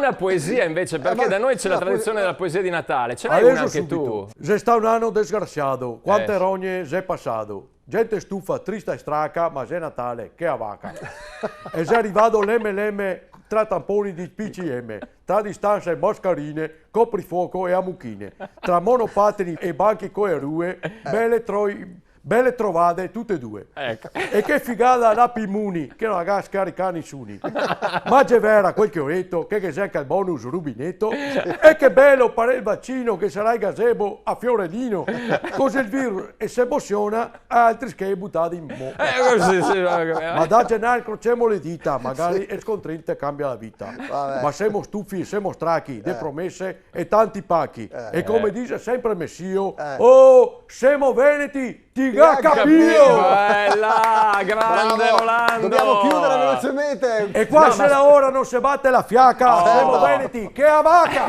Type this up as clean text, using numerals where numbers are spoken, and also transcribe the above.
la poesia invece, perché da noi c'è la tradizione della poesia di Natale. Ce l'hai una anche tu? Se sta un anno desgraziato, quante rogne s'è passato. Gente stufa, trista e straca, ma se Natale, che a vacca. E se è arrivato l'MLM tra tamponi di PCM, tra distanze e mascherine, coprifuoco e amuchine, tra monopattini e banchi coi rue, belle trovate tutte e due. Ecco. E che figata la Pimuni, che non ha scaricato nessuno. Ma c'è vera quel che ho detto, che secca il bonus rubinetto, e che bello pare il vaccino che sarà il gazebo a Fiorellino, così il virus e se emoziona altri che buttati in mo. Così, sì, Ma da gennaio crociamo le dita, magari il scontrente cambia la vita. Ma siamo stufi, siamo strachi, de promesse e tanti pacchi. E come dice sempre Messio, oh, siamo veneti, ti ga capio! Bella, grande Rolando! Dobbiamo chiudere velocemente. E qua se la ora non si batte la fiacca, siamo veneti, che a vacca!